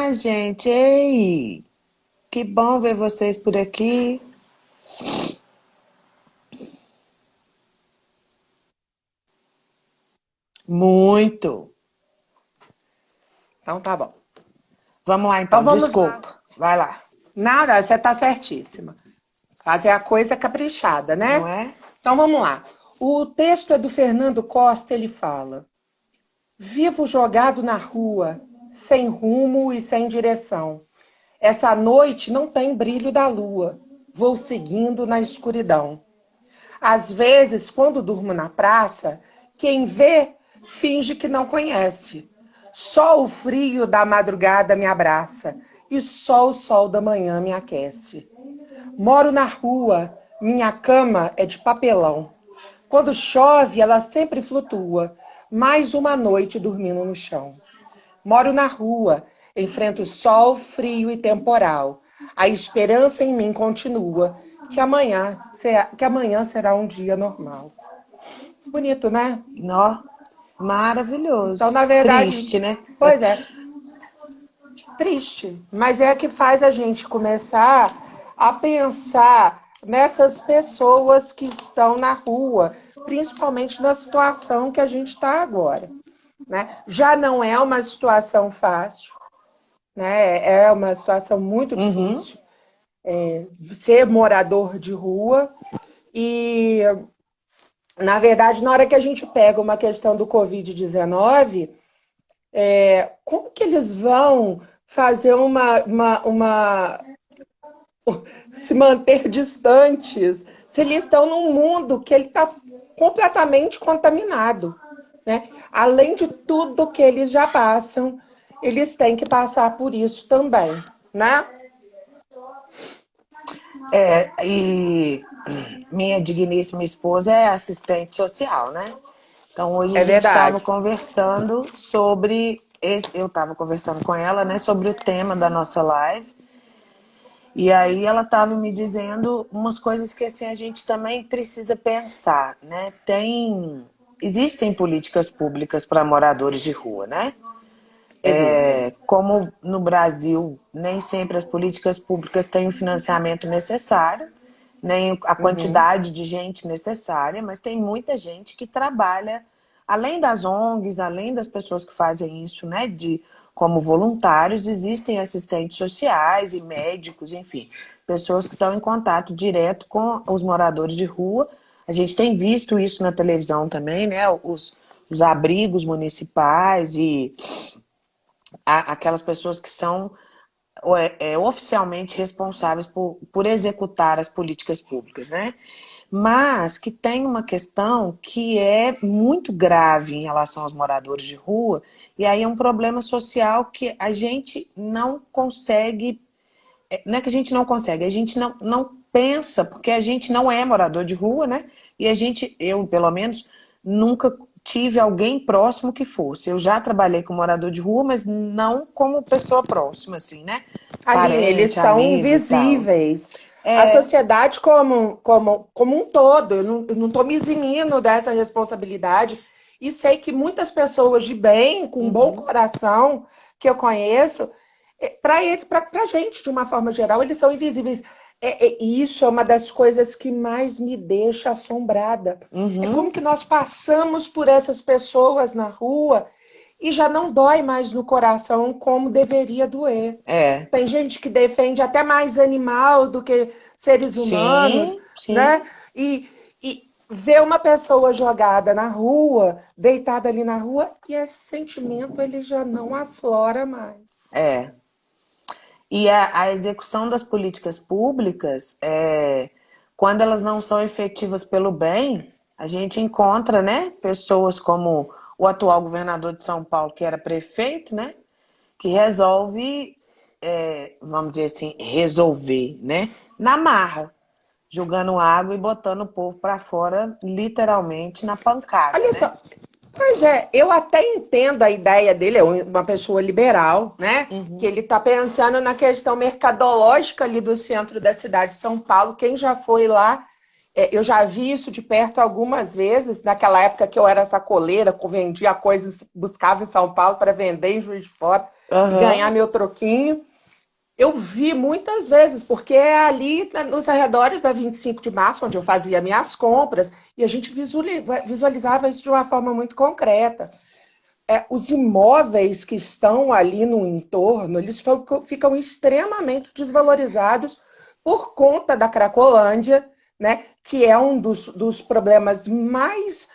minha gente? Ei, que bom ver vocês por aqui. Muito. Então tá bom. Vamos lá Então então, vamos lá. desculpa. Vai lá, Nada, você tá certíssima. Fazer a coisa caprichada, não né? é? Então vamos lá. O texto é do Fernando Costa, ele fala: Vivo jogado na rua, sem rumo e sem direção. Essa noite não tem brilho da lua. Vou seguindo na escuridão. Às vezes, quando durmo na praça, quem vê finge que não conhece. Só o frio da madrugada me abraça e só o sol da manhã me aquece. Moro na rua, minha cama é de papelão. Quando chove, ela sempre flutua. Mais uma noite dormindo no chão. Moro na rua, enfrento sol, frio e temporal. A esperança em mim continua, que amanhã será um dia normal. Bonito, né? Nó, Então, maravilhoso. na verdade, Triste, né? pois é, triste, mas é que faz a gente começar a pensar nessas pessoas que estão na rua, principalmente na situação que a gente está agora, né? Já não é uma situação fácil, né? É uma situação muito Uhum. difícil ser morador de rua e, na verdade, na hora que a gente pega uma questão do Covid-19, como que eles vão fazer se manter distantes se eles estão num mundo que ele está completamente contaminado, né? Além de tudo que eles já passam, eles têm que passar por isso também, né? E minha digníssima esposa é assistente social, né? Então hoje a É gente estava verdade. conversando sobre. Eu estava conversando com ela, né, sobre o tema da nossa live. E aí ela estava me dizendo umas coisas que assim a gente também precisa pensar, né? Existem políticas públicas para moradores de rua, né? Existem. Como no Brasil nem sempre as políticas públicas têm o financiamento necessário, nem a Uhum. quantidade de gente necessária, mas tem muita gente que trabalha, além das ONGs, além das pessoas que fazem isso, né, como voluntários, existem assistentes sociais e médicos, enfim, pessoas que estão em contato direto com os moradores de rua. A gente tem visto isso na televisão também, né, os abrigos municipais e aquelas pessoas que são oficialmente responsáveis por executar as políticas públicas, né? Mas que tem uma questão que é muito grave em relação aos moradores de rua, e aí é um problema social que a gente não consegue, não é que a gente não consegue, a gente não pensa, porque a gente não é morador de rua, né? E eu pelo menos, nunca tive alguém próximo que fosse. Eu já trabalhei com morador de rua, mas não como pessoa próxima, assim, né? Aline, eles Parente, são amigo e tal. invisíveis. A É. sociedade como um todo, eu não estou me eximindo dessa responsabilidade e sei que muitas pessoas de bem, com um bom Uhum. coração, que eu conheço, para a gente, de uma forma geral, eles são invisíveis. E isso é uma das coisas que mais me deixa assombrada. É como Uhum. que nós passamos por essas pessoas na rua e já não dói mais no coração como deveria doer. É. Tem gente que defende até mais animal do que seres humanos, Sim, sim. né? E ver uma pessoa jogada na rua, deitada ali na rua, e esse sentimento ele já não aflora mais. É. E a execução das políticas públicas, quando elas não são efetivas pelo bem, a gente encontra, né, pessoas como o atual governador de São Paulo, que era prefeito, né, que resolve, vamos dizer assim, resolver, né, na marra, jogando água e botando o povo para fora, literalmente, na pancada, Olha né? só, pois é, eu até entendo a ideia dele, é uma pessoa liberal, né? Que Uhum. ele está pensando na questão mercadológica ali do centro da cidade de São Paulo. Quem já foi lá eu já vi isso de perto algumas vezes, naquela época que eu era sacoleira, que eu vendia coisas, buscava em São Paulo para vender em Juiz de Fora e ganhar meu troquinho. Eu vi muitas vezes, porque é ali nos arredores da 25 de março, onde eu fazia minhas compras, e a gente visualizava isso de uma forma muito concreta. Os imóveis que estão ali no entorno, eles ficam extremamente desvalorizados por conta da Cracolândia, né, que é um dos problemas mais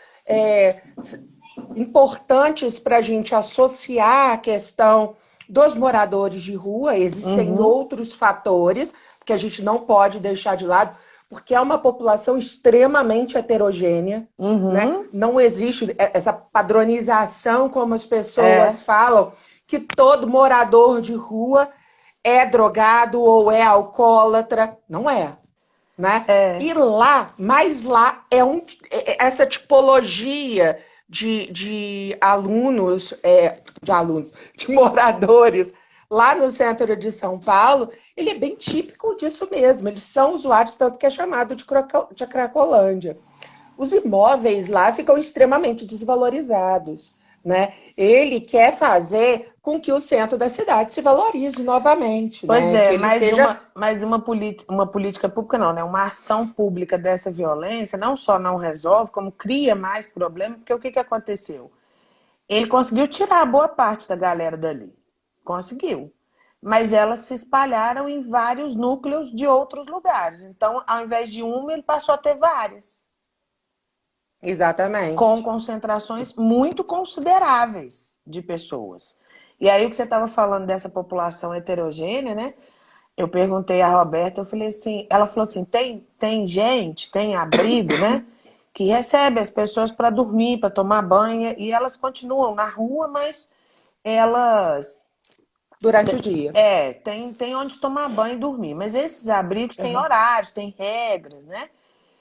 importantes para a gente associar a questão dos moradores de rua. Existem outros fatores que a gente não pode deixar de lado, porque é uma população extremamente heterogênea, né? Não existe essa padronização, como as pessoas falam, que todo morador de rua é drogado ou é alcoólatra. Não é. Né? E lá, mais lá, essa tipologia de alunos, de moradores lá no centro de São Paulo, ele é bem típico disso mesmo. Eles são usuários, tanto que é chamado de Cracolândia. Os imóveis lá ficam extremamente desvalorizados, né? Ele quer fazer com que o centro da cidade se valorize novamente. Pois né? Que ele mas uma política pública não, né? Uma ação pública dessa violência não só não resolve, como cria mais problema, porque o que aconteceu? Ele conseguiu tirar boa parte da galera dali. Conseguiu. Mas elas se espalharam em vários núcleos de outros lugares. Então, ao invés de uma, ele passou a ter várias. Exatamente. Com concentrações muito consideráveis de pessoas. E aí o que você estava falando dessa população heterogênea, né? Eu perguntei a Roberta, eu falei assim, ela falou assim, tem gente, tem abrigo, né? Que recebe as pessoas para dormir, para tomar banho, e elas continuam na rua, mas elas... Durante o dia. Tem onde tomar banho e dormir. Mas esses abrigos têm horários, têm regras, né? E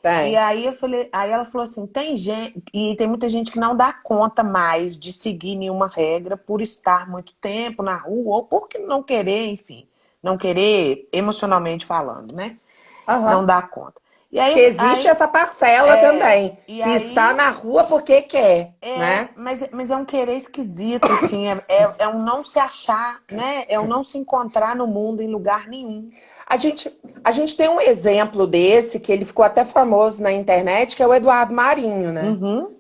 Tem. aí aí ela falou assim, tem gente, e tem muita gente que não dá conta mais de seguir nenhuma regra por estar muito tempo na rua, ou por não querer, enfim, não querer emocionalmente falando, né? Não dá conta. E Que existe essa parcela também, e que aí está na rua porque quer, né? mas é um querer esquisito, assim, é um não se achar, né? É um não se encontrar no mundo em lugar nenhum. A gente tem um exemplo desse, que ele ficou até famoso na internet, que é o Eduardo Marinho, né?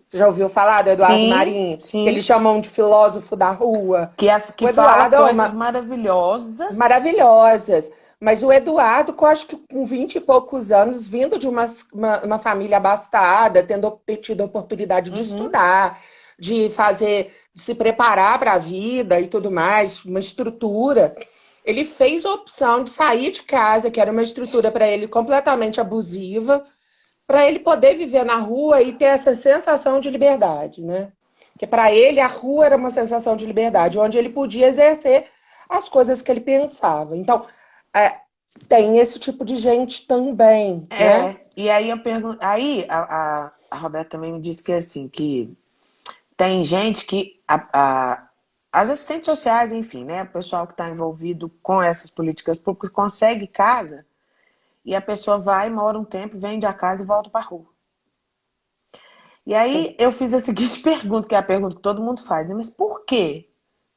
Você já ouviu falar do Eduardo Sim, Marinho? Que eles sim. chamam de filósofo da rua. Que O fala Eduardo coisas maravilhosas. maravilhosas. Mas o Eduardo, eu acho que com 20 e poucos anos, vindo de uma família abastada, tendo tido a oportunidade de estudar, de se preparar para a vida e tudo mais, uma estrutura, ele fez a opção de sair de casa, que era uma estrutura para ele completamente abusiva, para ele poder viver na rua e ter essa sensação de liberdade, né? Que para ele a rua era uma sensação de liberdade, onde ele podia exercer as coisas que ele pensava. Então, é, tem esse tipo de gente também, né? E aí eu pergunto. Aí a Roberta também me disse que assim, que tem gente que. As assistentes sociais, enfim, né? O pessoal que está envolvido com essas políticas públicas consegue casa e a pessoa vai, mora um tempo, vende a casa e volta para a rua. E aí eu fiz a seguinte pergunta, que é a pergunta que todo mundo faz, né? Mas por quê?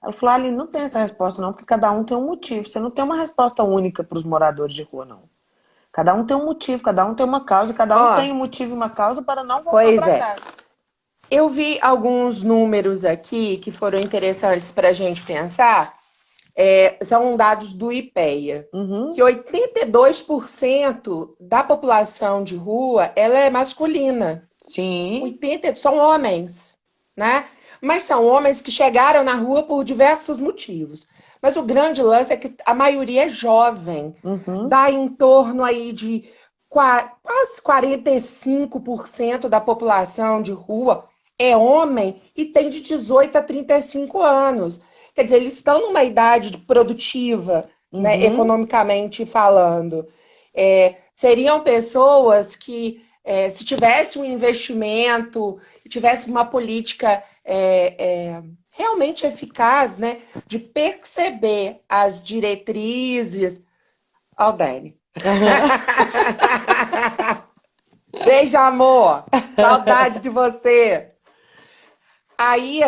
Ela falou, ali não tem essa resposta não, porque cada um tem um motivo. Você não tem uma resposta única para os moradores de rua, não. Cada um tem um motivo, cada um tem uma causa, e cada um Ó, tem um motivo e uma causa para não voltar pois para é. casa. Eu vi alguns números aqui que foram interessantes para a gente pensar. São dados do IPEA, que 82% da população de rua ela é masculina. Sim. São homens, né? Mas são homens que chegaram na rua por diversos motivos. Mas o grande lance é que a maioria é jovem, dá em torno aí de quase 45% da população de rua é homem e tem de 18 a 35 anos. Quer dizer, eles estão numa idade produtiva, né, economicamente falando. Seriam pessoas que, se tivesse um investimento, tivesse uma política realmente eficaz, né, de perceber as diretrizes. Aldene. Beijo, amor. Saudade de você. Aí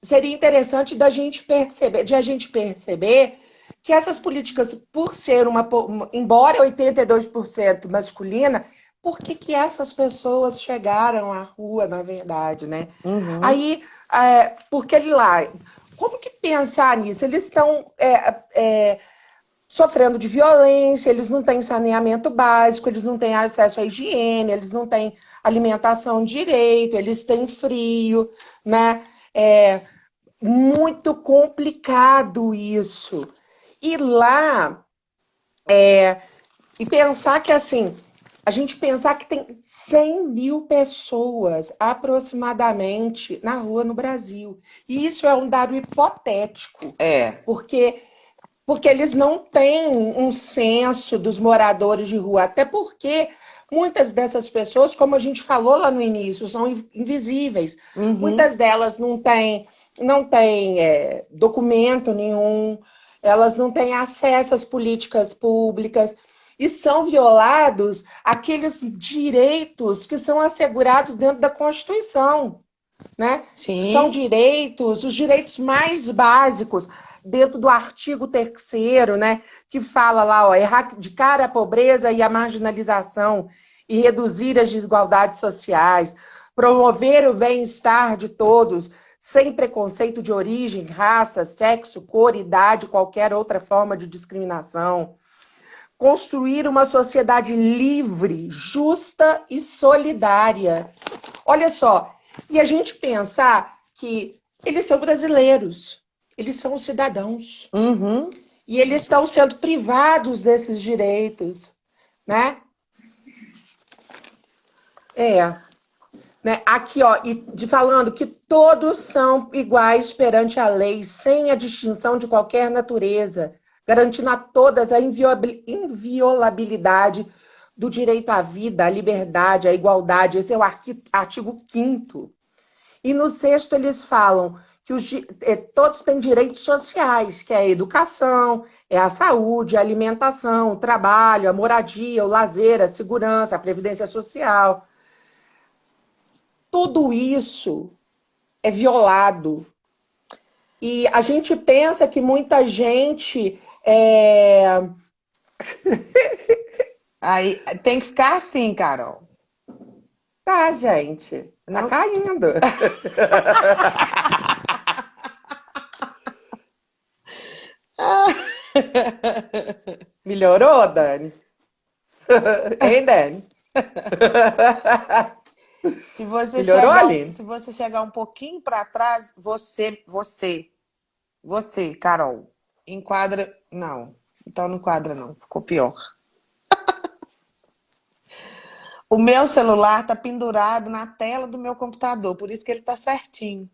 seria interessante de a gente perceber que essas políticas, por ser embora 82% masculina, por que que essas pessoas chegaram à rua, na verdade, né? Uhum. Aí, porque lá, como que pensar nisso? Eles estão sofrendo de violência, eles não têm saneamento básico, eles não têm acesso à higiene, eles não têm alimentação direito, eles têm frio, né? É muito complicado isso. E lá, e pensar que assim, a gente pensar que tem 100 mil pessoas aproximadamente na rua no Brasil. E isso é um dado hipotético, É. porque eles não têm um censo dos moradores de rua, até porque muitas dessas pessoas, como a gente falou lá no início, são invisíveis. Uhum. Muitas delas não têm documento nenhum, elas não têm acesso às políticas públicas e são violados aqueles direitos que são assegurados dentro da Constituição, né? São Sim. direitos, os direitos mais básicos, dentro do artigo 3º, né? Que fala lá, ó, erradicar a pobreza e a marginalização e reduzir as desigualdades sociais, promover o bem-estar de todos, sem preconceito de origem, raça, sexo, cor, idade, qualquer outra forma de discriminação. Construir uma sociedade livre, justa e solidária. Olha só, e a gente pensar que eles são brasileiros, eles são cidadãos, Uhum. e eles estão sendo privados desses direitos, né? É, né? Aqui, ó, falando que todos são iguais perante a lei, sem a distinção de qualquer natureza, garantindo a todas a inviolabilidade do direito à vida, à liberdade, à igualdade. Esse é o artigo 5º. E no 6º eles falam que todos têm direitos sociais, que é a educação, é a saúde, a alimentação, o trabalho, a moradia, o lazer, a segurança, a previdência social. Tudo isso é violado. E a gente pensa que muita gente Aí tem que ficar assim, Carol. Tá, gente. Tá Não. caindo. Melhorou, Dani? Hein, Dani? Se você Melhorou, chegar, Aline? se você chegar um pouquinho para trás, você, Carol, enquadra. Não, então não enquadra, não. Ficou pior. O meu celular tá pendurado na tela do meu computador, por isso que ele tá certinho,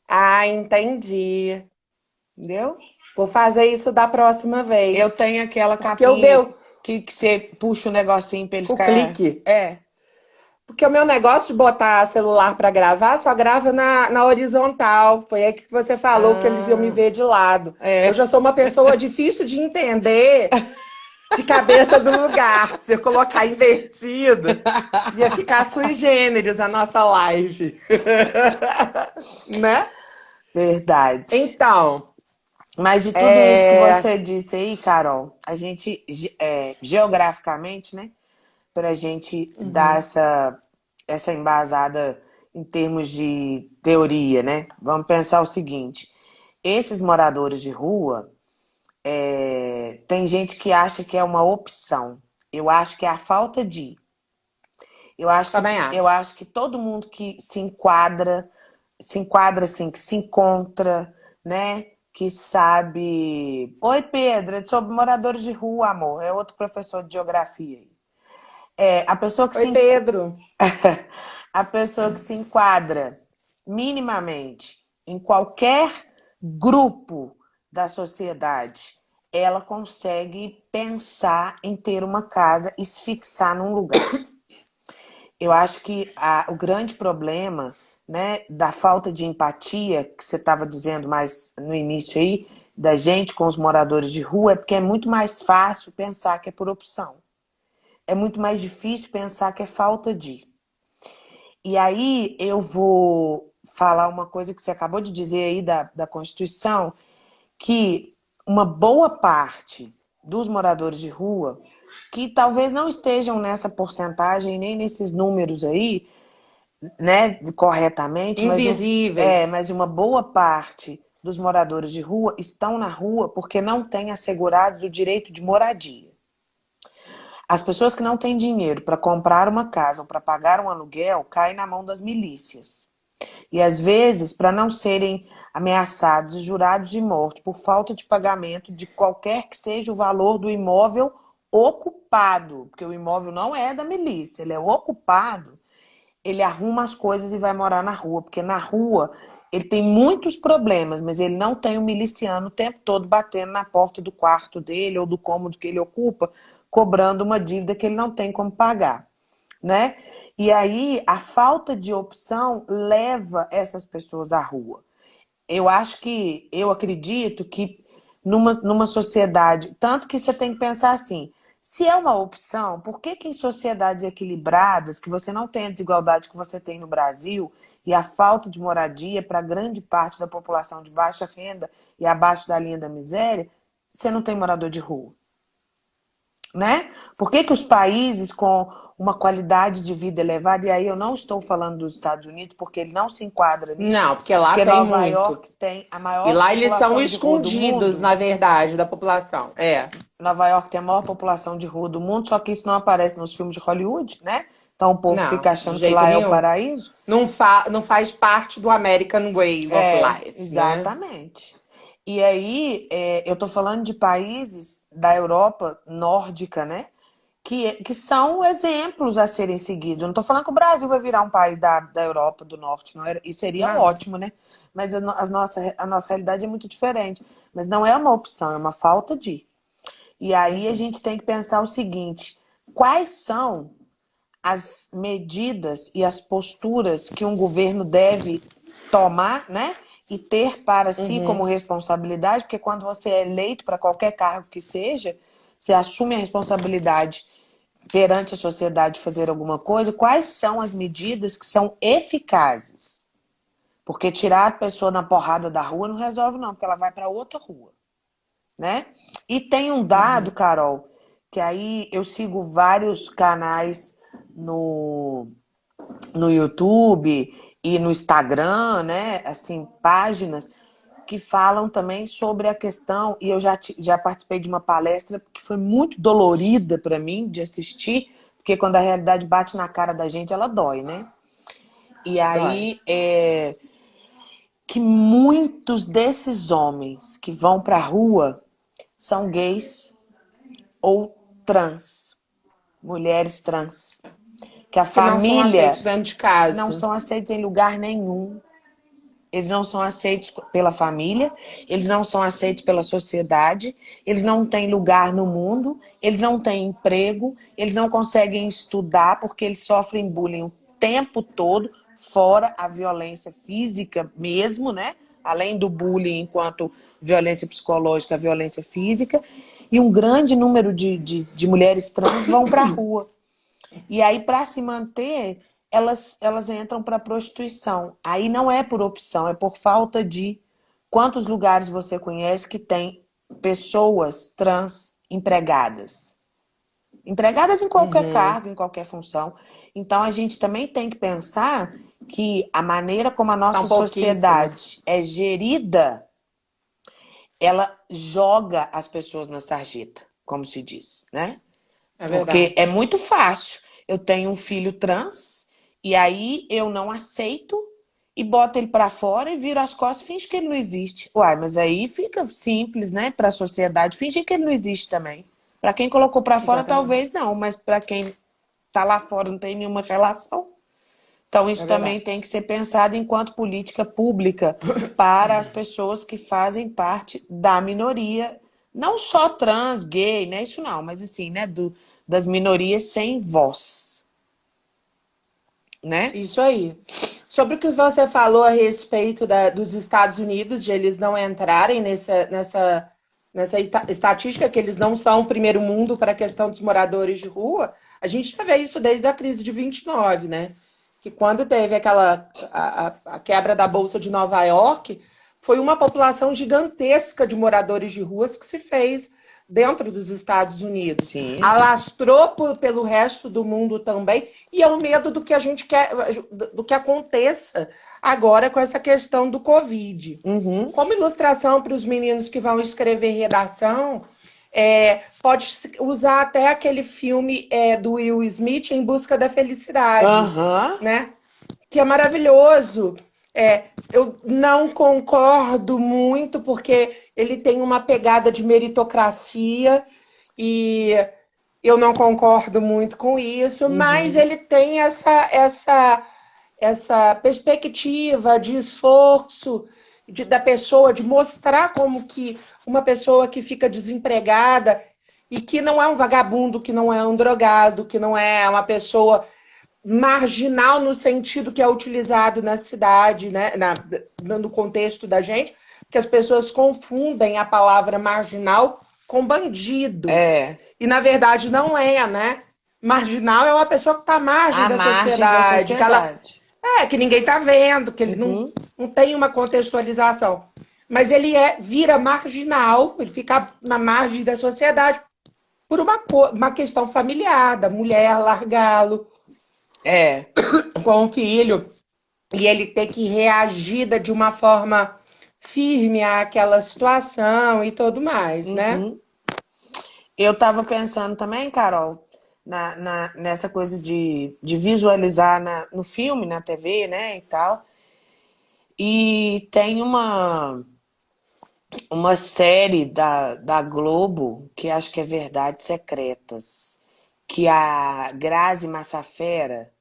Ah, entendi. entendeu? Vou fazer isso da próxima Eu vez. tenho aquela Porque o capinha meu, que você puxa o negocinho pra ele o ficar. clique. É, Porque o meu negócio de botar celular para gravar só grava na horizontal. Foi aí que você falou que eles iam me ah, ver de lado. Eu é. já sou uma pessoa difícil de entender de cabeça do lugar. Se eu colocar invertido, ia ficar sui generis a nossa live. Né? Verdade. Então, Mas de tudo isso que é... você disse aí, Carol, a gente, geograficamente, né, para a gente dar Uhum. essa embasada em termos de teoria, né? Vamos pensar o seguinte: esses moradores de rua, tem gente que acha que é uma opção. Eu acho que é a falta de. Também Eu acho. acho que todo mundo que se enquadra assim, que se encontra, né? Que sabe. Oi, Pedro, é sobre moradores de rua, amor. É outro professor de geografia aí. A pessoa que Oi, Pedro. a pessoa que se enquadra minimamente em qualquer grupo da sociedade, ela consegue pensar em ter uma casa e se fixar num lugar. Eu acho que o grande problema, né, da falta de empatia, que você estava dizendo mais no início aí, da gente com os moradores de rua, é porque é muito mais fácil pensar que é por opção. é muito mais difícil pensar que é falta de. E aí eu vou falar uma coisa que você acabou de dizer aí da Constituição, que uma boa parte dos moradores de rua, que talvez não estejam nessa porcentagem, nem nesses números aí, né, corretamente, Invisíveis. mas uma boa parte dos moradores de rua estão na rua porque não têm assegurado o direito de moradia. As pessoas que não têm dinheiro para comprar uma casa ou para pagar um aluguel caem na mão das milícias. E às vezes, para não serem ameaçados e jurados de morte por falta de pagamento de qualquer que seja o valor do imóvel ocupado, porque o imóvel não é da milícia, ele é ocupado, ele arruma as coisas e vai morar na rua, porque na rua ele tem muitos problemas, mas ele não tem o miliciano o tempo todo batendo na porta do quarto dele ou do cômodo que ele ocupa, cobrando uma dívida que ele não tem como pagar, né? E aí a falta de opção leva essas pessoas à rua. Eu acredito que numa sociedade, tanto que você tem que pensar assim, se é uma opção, por que que em sociedades equilibradas, que você não tem a desigualdade que você tem no Brasil e a falta de moradia para grande parte da população de baixa renda e abaixo da linha da miséria, você não tem morador de rua? Né? Por que que os países com uma qualidade de vida elevada, e aí eu não estou falando dos Estados Unidos, porque ele não se enquadra nisso, Não, porque lá porque tem Nova muito. York tem a E maior lá eles são população de rua do escondidos, mundo. na verdade, da população. É. Nova York tem a maior população de rua do mundo, só que isso não aparece nos filmes de Hollywood, né? Então o povo Não, fica de achando que jeito lá é o nenhum. paraíso. Não faz parte do American Way of É, Life, né? exatamente. E aí, eu tô falando de países da Europa nórdica, né? Que são exemplos a serem seguidos. Eu não tô falando que o Brasil vai virar um país da Europa do Norte, não era, e seria Não. ótimo, né? Mas a nossa realidade é muito diferente. Mas não é uma opção, é uma falta de. E aí a gente tem que pensar o seguinte: quais são as medidas e as posturas que um governo deve tomar, né? E ter para si como Uhum. responsabilidade, porque quando você é eleito para qualquer cargo que seja, você assume a responsabilidade perante a sociedade de fazer alguma coisa. Quais são as medidas que são eficazes? Porque tirar a pessoa na porrada da rua não resolve, não, porque ela vai para outra rua, né? E tem um dado, Uhum. Carol, que aí eu sigo vários canais no, no YouTube e no Instagram, né? Assim, páginas que falam também sobre a questão, e eu já participei de uma palestra que foi muito dolorida para mim de assistir, porque quando a realidade bate na cara da gente, ela dói, né? E Dói. aí, que muitos desses homens que vão para a rua são gays ou trans, mulheres trans, que a Que não são aceitos família dentro de não casa. são aceitos em lugar nenhum. Eles não são aceitos pela família, eles não são aceitos pela sociedade, eles não têm lugar no mundo, eles não têm emprego, eles não conseguem estudar porque eles sofrem bullying o tempo todo, fora a violência física mesmo, né? Além do bullying enquanto violência psicológica, violência física. E um grande número de mulheres trans vão para a rua. E aí, para se manter, elas entram para a prostituição. Aí não é por opção, é por falta de. Quantos lugares você conhece que tem pessoas trans empregadas? Empregadas em qualquer Uhum. cargo, em qualquer função. Então, a gente também tem que pensar que a maneira como a nossa São pouquíssimas. sociedade é gerida, ela joga as pessoas na sarjeta, como se diz, né? É Porque verdade. é muito fácil. Eu tenho um filho trans e aí eu não aceito e boto ele para fora e viro as costas e finge que ele não existe. Uai, mas aí fica simples, né, para a sociedade fingir que ele não existe também. Para quem colocou para fora Exatamente. talvez não, mas para quem tá lá fora não tem nenhuma relação. Então É isso também verdade. tem que ser pensado enquanto política pública para as pessoas que fazem parte da minoria, não só trans, gay, né? Isso não, mas assim, né? Das minorias sem voz, né? Isso aí. Sobre o que você falou a respeito dos Estados Unidos, de eles não entrarem nessa estatística, que eles não são o primeiro mundo para a questão dos moradores de rua, A gente já vê isso desde a crise de 29, né? Que quando teve a quebra da Bolsa de Nova York, foi uma população gigantesca de moradores de ruas que se fez dentro dos Estados Unidos. Sim. Alastrou pelo resto do mundo também, e é o medo do que a gente quer, do que aconteça agora com essa questão do Covid. Uhum. Como ilustração para os meninos que vão escrever redação, pode usar até aquele filme do Will Smith, Em Busca da Felicidade, Aham. né? Que é maravilhoso. Eu não concordo muito, porque ele tem uma pegada de meritocracia e eu não concordo muito com isso, mas Uhum. ele tem essa perspectiva de esforço da pessoa, de mostrar como que uma pessoa que fica desempregada e que não é um vagabundo, que não é um drogado, que não é uma pessoa marginal no sentido que é utilizado na cidade, né, no contexto da gente, que as pessoas confundem a palavra marginal com bandido. É. E, na verdade, não é, né? Marginal é uma pessoa que está à margem À da margem da sociedade, sociedade. que ninguém está vendo, que ele Uhum. não tem uma contextualização. Mas ele vira marginal, ele fica na margem da sociedade por uma questão familiar, da mulher largá-lo É. com o filho, e ele ter que reagir de uma forma firme àquela situação e tudo mais, né? Uhum. Eu estava pensando também, Carol, nessa coisa de visualizar no filme, na TV, né, e tal. E tem uma série da Globo, que acho que é Verdades Secretas, que a Grazi Massafera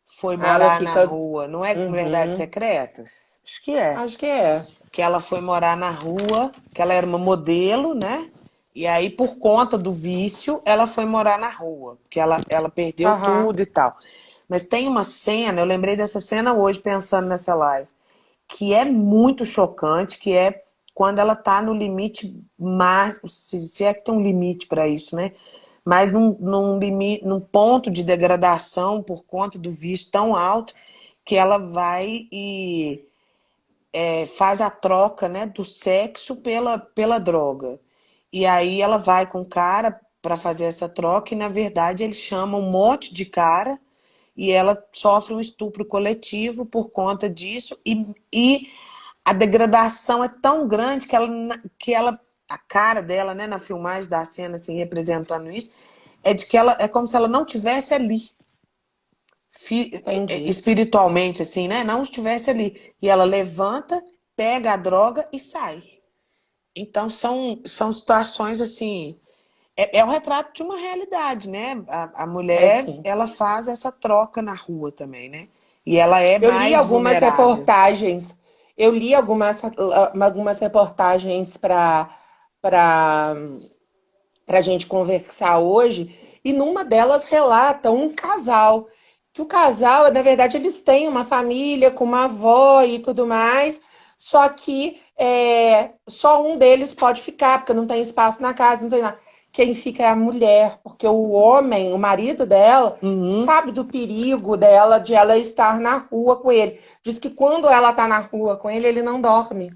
foi Ela morar na fica. rua. Não é Verdades Uhum, Secretas? Acho que é. acho que é. Que ela foi morar na rua, que ela era uma modelo, né? E aí, por conta do vício, ela foi morar na rua, porque ela perdeu Aham. tudo e tal. Mas tem uma cena, eu lembrei dessa cena hoje pensando nessa live, que é muito chocante, que é quando ela tá no limite mais, se é que tem um limite para isso, né? Mas num limite, num ponto de degradação por conta do vício tão alto que ela vai e faz a troca, né, do sexo pela droga. E aí ela vai com o cara para fazer essa troca e na verdade ele chama um monte de cara e ela sofre um estupro coletivo por conta disso e a degradação é tão grande que ela a cara dela, né, na filmagem da cena assim representando isso, é de que ela é como se ela não tivesse ali Entendi. espiritualmente, assim, né? Não estivesse ali. E ela levanta, pega a droga e sai. Então são situações assim. É o retrato de uma realidade, né? A É mulher, sim. ela faz essa troca na rua também, né? E ela é Eu li mais algumas vulnerável. reportagens. Eu li algumas reportagens para a gente conversar hoje, e numa delas relata um casal. Que o casal, na verdade, eles têm uma família com uma avó e tudo mais, só que só um deles pode ficar, porque não tem espaço na casa, não tem nada. Quem fica é a mulher, porque o homem, o marido dela, Uhum. sabe do perigo dela, de ela estar na rua com ele. Diz que quando ela está na rua com ele, ele não dorme,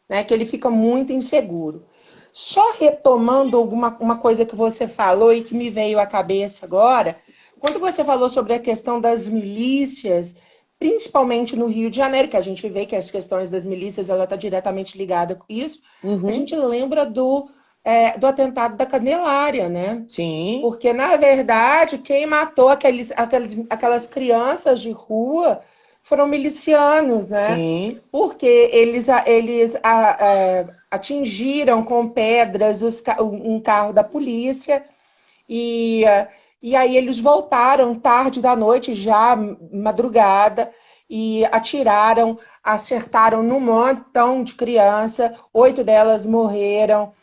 né? Que ele fica muito inseguro. Só retomando uma coisa que você falou e que me veio à cabeça agora, quando você falou sobre a questão das milícias, principalmente no Rio de Janeiro, que a gente vê que as questões das milícias ela está diretamente ligada com isso, a Uhum. gente lembra do atentado da Candelária, né? Sim. Porque, na verdade, quem matou aquelas crianças de rua foram milicianos, né? Sim. Porque eles atingiram com pedras um carro da polícia e, e aí eles voltaram tarde da noite, já madrugada, e atiraram, acertaram num montão de criança, 8 delas morreram,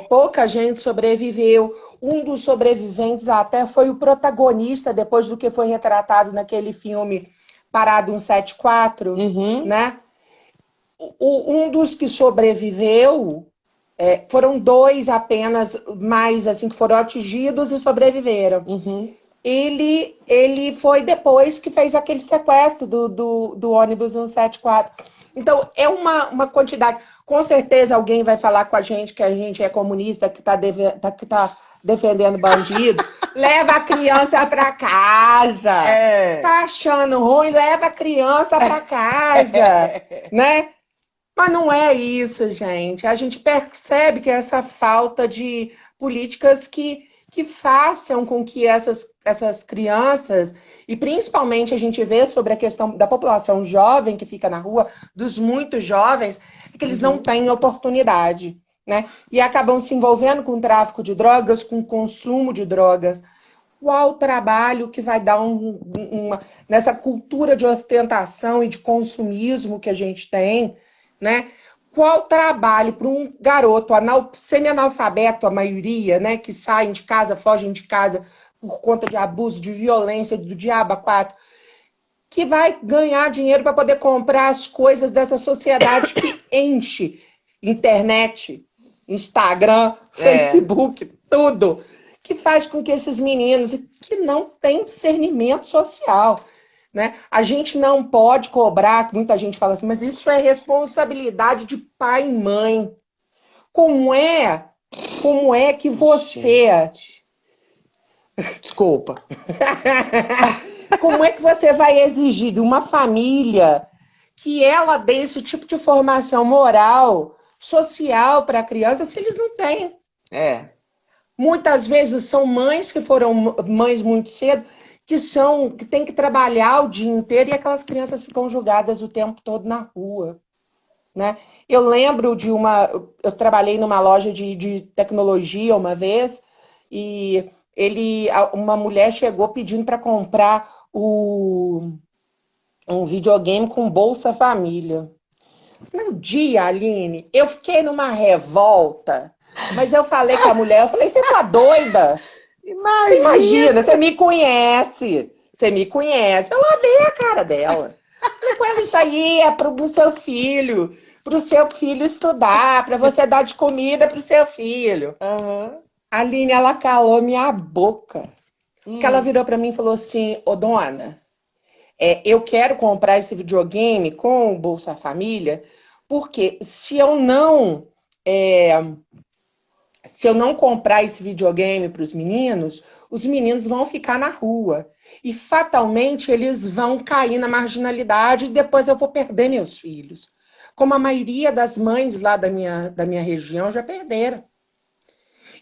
pouca gente sobreviveu. Um dos sobreviventes até foi o protagonista, depois do que foi retratado naquele filme Parado 174, Uhum. né? Um dos que sobreviveu, foram dois apenas mais assim que foram atingidos e sobreviveram. Uhum. ele foi depois que fez aquele sequestro do ônibus 174. Então, é uma quantidade. Com certeza alguém vai falar com a gente que a gente é comunista, que tá defendendo bandido. Leva a criança para casa. Tá achando ruim? Leva a criança para casa, né? Mas não é isso, gente. A gente percebe que essa falta de políticas que façam com que essas crianças, e principalmente a gente vê sobre a questão da população jovem que fica na rua, dos muito jovens, é que eles não têm oportunidade, né? E acabam se envolvendo com tráfico de drogas, com consumo de drogas. Qual trabalho que vai dar nessa cultura de ostentação e de consumismo que a gente tem, né? Qual trabalho para um garoto semi-analfabeto, a maioria, né, que saem de casa, fogem de casa por conta de abuso, de violência, do diabo a quatro, que vai ganhar dinheiro para poder comprar as coisas dessa sociedade que enche internet, Instagram, Facebook, tudo, que faz com que esses meninos que não têm discernimento social, né? A gente não pode cobrar, muita gente fala assim, mas isso é responsabilidade de pai e mãe. Como é que você... Gente. Desculpa. Como é que você vai exigir de uma família que ela dê esse tipo de formação moral, social para a criança, se eles não têm? Muitas vezes são mães que foram mães muito cedo, que têm que trabalhar o dia inteiro e aquelas crianças ficam jogadas o tempo todo na rua, né? Eu lembro eu trabalhei numa loja de tecnologia uma vez e uma mulher chegou pedindo para comprar um videogame com Bolsa Família. No dia, Aline, eu fiquei numa revolta, mas eu falei com a mulher, eu falei, você tá doida? Imagina, você me conhece. Você me conhece. Eu lavei a cara dela. Falei com ela, isso aí é pro seu filho estudar, para você dar de comida pro seu filho. A Aline, ela calou minha boca. Porque ela virou para mim e falou assim, ô dona, eu quero comprar esse videogame com o Bolsa Família, porque se eu não comprar esse videogame para os meninos vão ficar na rua. E fatalmente eles vão cair na marginalidade e depois eu vou perder meus filhos. Como a maioria das mães lá da minha região já perderam.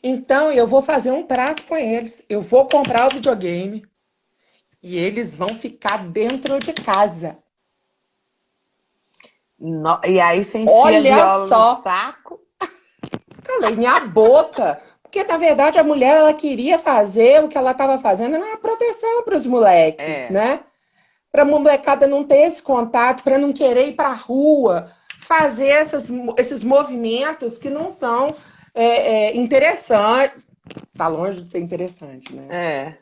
Então eu vou fazer um trato com eles. Eu vou comprar o videogame e eles vão ficar dentro de casa. E aí você enfia a viola no saco? Calei minha boca. Porque, na verdade, a mulher ela queria fazer o que ela estava fazendo, era uma proteção para os moleques, né? Para a molecada não ter esse contato, para não querer ir para a rua, fazer esses movimentos que não são interessantes. Tá longe de ser interessante, né?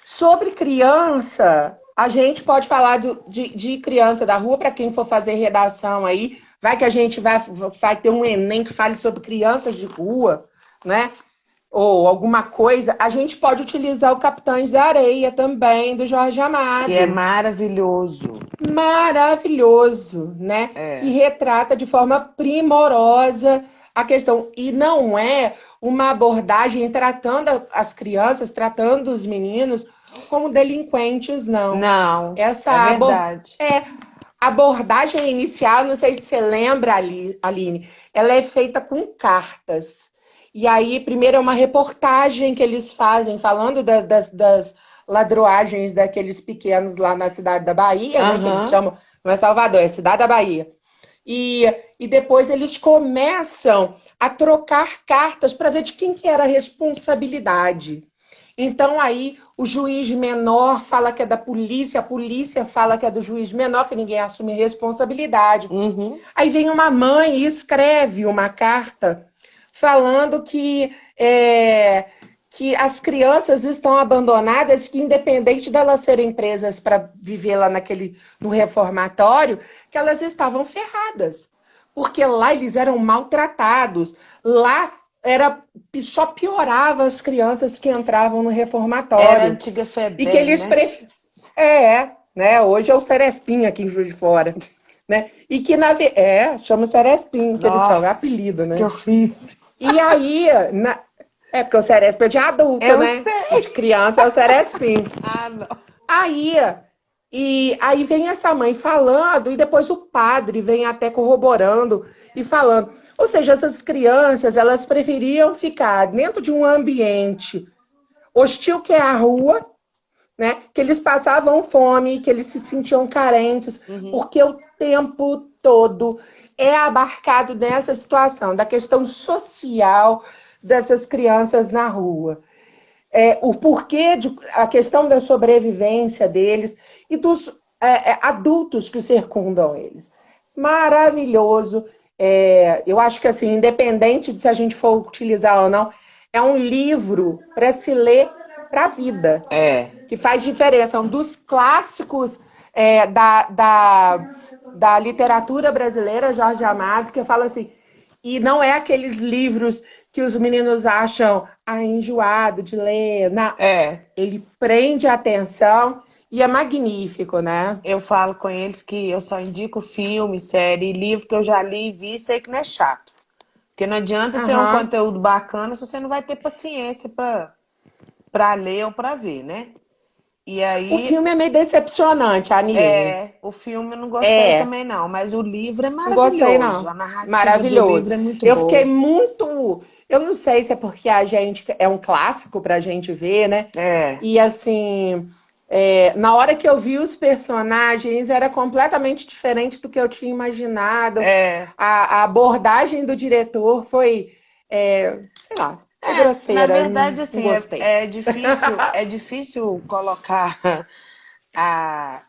Sobre criança, a gente pode falar de criança da rua, para quem for fazer redação aí, vai que a gente vai ter um Enem que fale sobre crianças de rua, né? Ou alguma coisa, a gente pode utilizar o Capitães da Areia também, do Jorge Amado. Que é maravilhoso. Maravilhoso, né? Que retrata de forma primorosa a questão. E não é uma abordagem tratando as crianças, tratando os meninos como delinquentes, não. Não, é verdade. A abordagem inicial, não sei se você lembra, Aline, ela é feita com cartas. E aí, primeiro é uma reportagem que eles fazem, falando das ladroagens daqueles pequenos lá na cidade da Bahia, né, que eles chamam, não é Salvador, é cidade da Bahia. E depois eles começam a trocar cartas para ver de quem que era a responsabilidade. Então aí o juiz menor fala que é da polícia, a polícia fala que é do juiz menor, que ninguém assume responsabilidade. Aí vem uma mãe e escreve uma carta falando que as crianças estão abandonadas, que independente delas serem presas para viver lá no reformatório, que elas estavam ferradas. Porque lá eles eram maltratados. Lá era só piorava as crianças que entravam no Era a reformatório. antiga E que FEBEM, eles né? né? Hoje é o Cerespim aqui em Juiz de Fora, né? E que chama Cerespim, que eles chamam, é apelido, Nossa, que né? horrível. E aí, é porque o Ceresp é de adulto, Eu né? O de sei. criança é o Cerespim. Ah, não. Aí, aí vem essa mãe falando, e depois o padre vem até corroborando e falando. Ou seja, essas crianças, elas preferiam ficar dentro de um ambiente hostil que é a rua, né? Que eles passavam fome, que eles se sentiam carentes, Uhum. porque o tempo todo é abarcado nessa situação, da questão social dessas crianças na rua. O porquê, a questão da sobrevivência deles e dos adultos que circundam eles. Maravilhoso. Eu acho que, assim, independente de se a gente for utilizar ou não, é um livro para se ler para a vida, É. que faz diferença. É um dos clássicos da literatura brasileira, Jorge Amado, que fala assim, e não é aqueles livros que os meninos acham enjoado de ler. Não. É. Ele prende a atenção e é magnífico, né? Eu falo com eles que eu só indico filme, série, livro que eu já li e vi e sei que não é chato. Porque não adianta ter um Aham. conteúdo bacana se você não vai ter paciência para ler ou para ver, né? E O aí, filme é meio decepcionante, Anise. o filme eu não gostei É, também não, mas o livro é não gostei, maravilhoso. não. A narrativa do Maravilhoso. livro é muito Eu fiquei boa. muito. Eu não sei se é porque a gente. É um clássico pra gente ver, né? É, E assim. Na hora que eu vi os personagens, era completamente diferente do que eu tinha imaginado. é, A abordagem do diretor foi. Sei lá, foi na grosseira. verdade, Não assim, gostei. é difícil colocar a,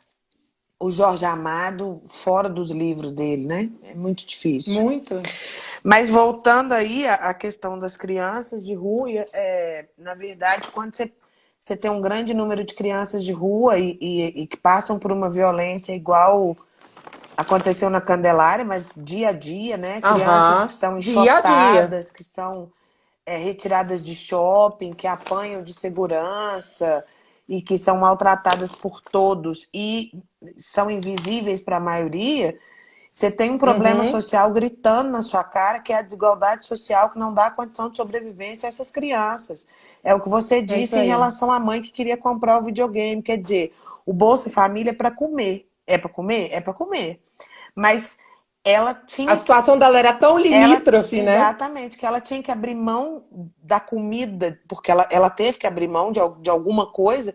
o Jorge Amado fora dos livros dele, né? É muito difícil. Muito. Mas voltando aí à questão das crianças de rua, na verdade, quando você tem um grande número de crianças de rua e que passam por uma violência igual aconteceu na Candelária, mas dia a dia, né? Crianças que Aham. são Dia a dia. enxotadas, que são retiradas de shopping, que apanham de segurança e que são maltratadas por todos e são invisíveis para a maioria, você tem um problema Uhum. social gritando na sua cara, que é a desigualdade social que não dá condição de sobrevivência a essas crianças. É o que você É isso disse em aí. relação à mãe que queria comprar o videogame. Quer dizer, o Bolsa Família é para comer. É para comer? É para comer. Mas ela A tinha que. situação dela era tão Ela, limítrofe, né? exatamente, que ela tinha que abrir mão da comida, porque ela teve que abrir mão de alguma coisa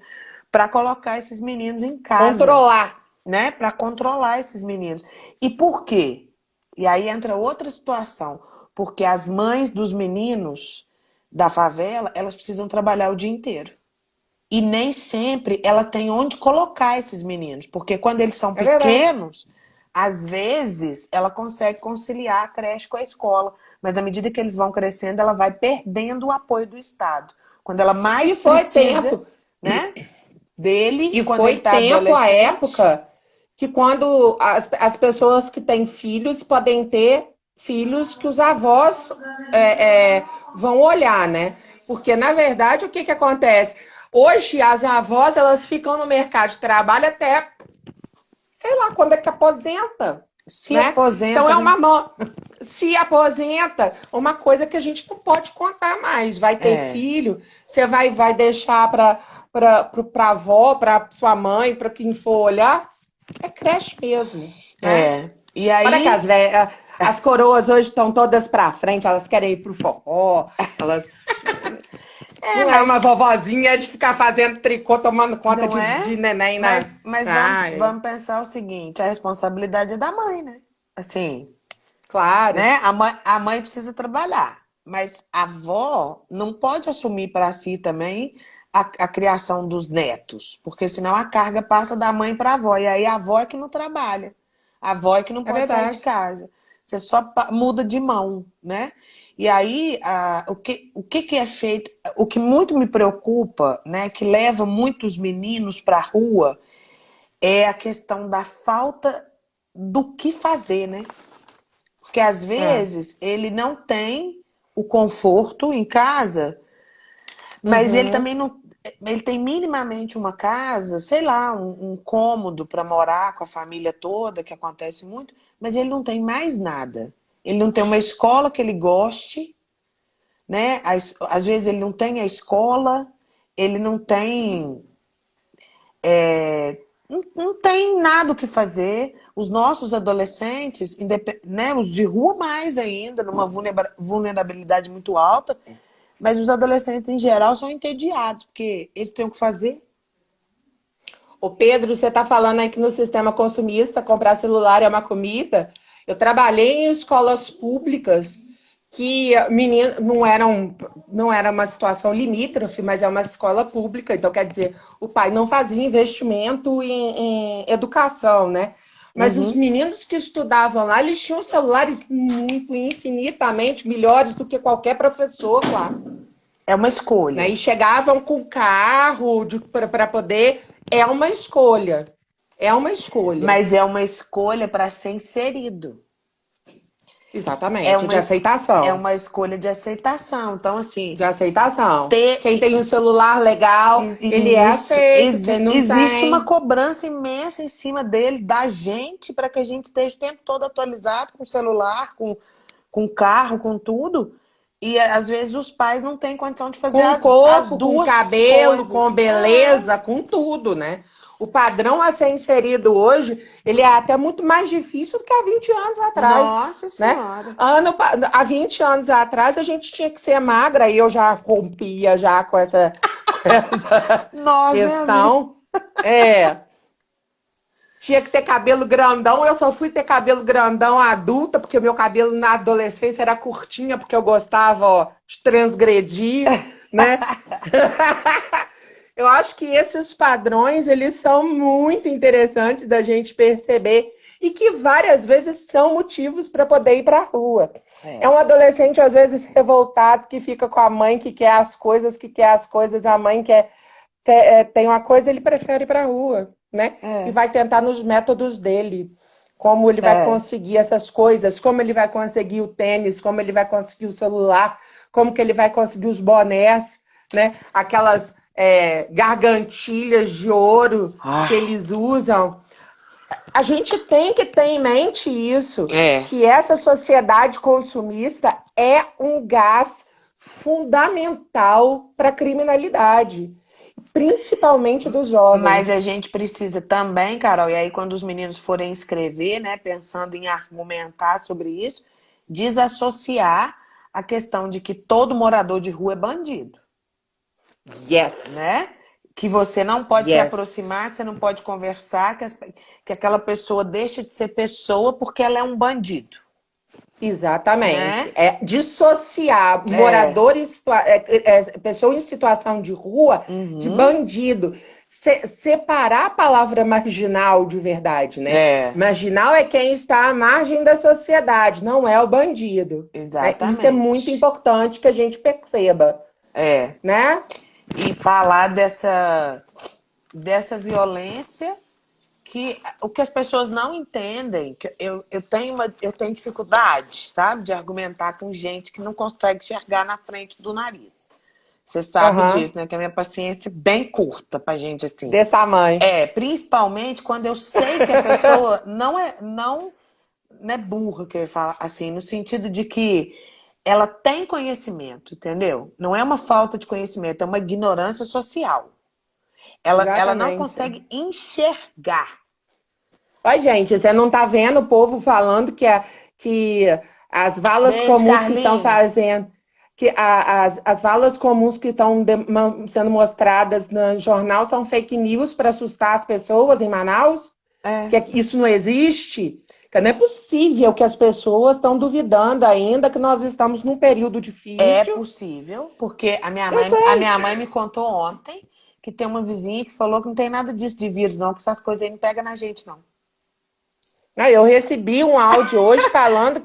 para colocar esses meninos em casa, Controlar. né, para controlar esses meninos. E por quê? E aí entra outra situação, porque as mães dos meninos da favela, elas precisam trabalhar o dia inteiro. E nem sempre ela tem onde colocar esses meninos, porque quando eles são É verdade. pequenos, às vezes ela consegue conciliar a creche com a escola, mas à medida que eles vão crescendo, ela vai perdendo o apoio do Estado. Quando ela E mais foi precisa, tempo. né, dele, E quando ele foi está tempo, a adolescente. época, que quando as pessoas que têm filhos podem ter filhos que os avós vão olhar, né? Porque, na verdade, o que acontece? Hoje, as avós, elas ficam no mercado de trabalho até, sei lá, quando é que aposenta, Se né? Então, aposenta, é né? uma mão. Se aposenta, uma coisa que a gente não pode contar mais. Vai ter É, filho, você vai deixar para avó, para sua mãe, para quem for olhar, é creche mesmo, né? E Olha que aí, as coroas hoje estão todas para frente, elas querem ir pro forró, elas não é uma mas vovozinha de ficar fazendo tricô, tomando conta não de é? neném na. Mas Ai, vamos pensar o seguinte, a responsabilidade é da mãe, né? Assim, claro, né? A mãe precisa trabalhar, mas a avó não pode assumir para si também a criação dos netos, porque senão a carga passa da mãe para a avó, e aí a avó é que não trabalha, a avó é que não é pode sair de verdade. casa. Você só muda de mão, né? E aí, que é feito? O que muito me preocupa, né, que leva muitos meninos para a rua, é a questão da falta do que fazer, né? Porque às É. vezes ele não tem o conforto em casa, mas ele Uhum. também não. Ele tem minimamente uma casa, sei lá, um cômodo para morar com a família toda, que acontece muito, mas ele não tem mais nada. Ele não tem uma escola que ele goste, né? Às vezes ele não tem a escola, ele não tem, não tem nada o que fazer. Os nossos adolescentes, né, os de rua mais ainda, numa vulnerabilidade muito alta, mas os adolescentes em geral são entediados, porque eles têm o que fazer. Ô Pedro, você está falando aí que no sistema consumista comprar celular é uma comida. Eu trabalhei em escolas públicas que menino, não era uma situação limítrofe, mas é uma escola pública, então quer dizer, o pai não fazia investimento em educação, né? Mas os Uhum. meninos que estudavam lá, eles tinham celulares muito, infinitamente melhores do que qualquer professor lá, É uma né? escolha. E chegavam com carro para poder. É uma escolha. É uma escolha. Mas é uma escolha para ser inserido. É Exatamente, uma, de é aceitação. uma escolha de aceitação. Então, assim, De aceitação. ter Quem tem um celular legal, ele é isso, aceito. Quem não existe uma tem, cobrança imensa em cima dele, da gente, para que a gente esteja o tempo todo atualizado com o celular, com carro, com tudo. E às vezes os pais não têm condição de fazer com as corpo, com duas cabelo, com coisas. beleza, com tudo, né? O padrão a ser inserido hoje, ele é até muito mais difícil do que há 20 anos atrás, Nossa né? Senhora. Há 20 anos atrás, a gente tinha que ser magra e eu já rompia já com essa Nós, né, amiga? questão. É, tinha que ter cabelo grandão. Eu só fui ter cabelo grandão adulta, porque meu cabelo na adolescência era curtinha, porque eu gostava, ó, de transgredir, né? Eu acho que esses padrões, eles são muito interessantes da gente perceber e que várias vezes são motivos para poder ir para a rua. É É, um adolescente, às vezes, revoltado, que fica com a mãe, que quer as coisas, a mãe tem uma coisa, ele prefere ir para a rua, né? E é, vai tentar nos métodos dele, como ele vai é. conseguir essas coisas, como ele vai conseguir o tênis, como ele vai conseguir o celular, como que ele vai conseguir os bonés, né? Aquelas gargantilhas de ouro que Ai, eles usam. A gente tem que ter em mente isso, é. que essa sociedade consumista é um gás fundamental para a criminalidade, principalmente dos Mas a jovens. gente precisa também, Carol, e aí quando os meninos forem escrever, né, pensando em argumentar sobre isso, desassociar a questão de que todo morador de rua é bandido, Yes, né? Que você não pode se yes. aproximar, que você não pode conversar, que aquela pessoa deixa de ser pessoa porque ela é um bandido, Exatamente. né? É dissociar É. pessoa em situação de rua de Uhum. bandido. Separar a palavra marginal de verdade, né? É, Marginal é quem está à margem da sociedade, não é o bandido. Né? Isso é muito exatamente. importante que a gente perceba, É. né? E falar dessa violência que o que as pessoas não entendem, que eu tenho dificuldade, sabe, de argumentar com gente que não consegue enxergar na frente do nariz. Você sabe Aham. disso, né? Que a minha paciência é bem curta pra gente assim. Desse tamanho. É, principalmente quando eu sei que a pessoa não é burra, que eu ia falar assim, no sentido de que ela tem conhecimento, entendeu? Não é uma falta de conhecimento, é uma ignorância social. Ela não Exatamente. consegue enxergar. Oi, gente, você não tá vendo o povo falando que as valas Beijo, comuns que estão Carlinha. fazendo, as valas comuns que estão sendo mostradas no jornal são fake news para assustar as pessoas em Manaus? É, Que isso não existe? Que não é possível que as pessoas estão duvidando ainda que nós estamos num período é difícil. possível, porque Eu a sei. minha mãe me contou ontem que tem uma vizinha que falou que não tem nada disso de vírus, não, que essas coisas aí não pegam na gente, não. Eu recebi um áudio hoje falando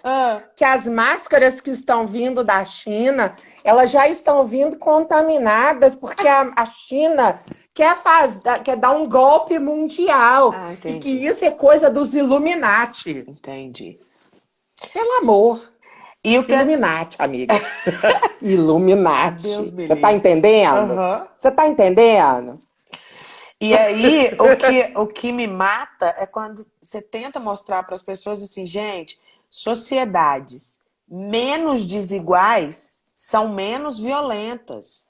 Ah, que as máscaras que estão vindo da China, elas já estão vindo contaminadas, porque a China quer dar um golpe mundial, e que entendi. isso é coisa dos Illuminati. Entendi. Pelo amor. E o que... Illuminati, amiga. Illuminati. Deus me Você tá livre. entendendo? Aham. Você tá entendendo? E aí, o que me mata é quando você tenta mostrar para as pessoas assim, gente, sociedades menos desiguais são menos violentas.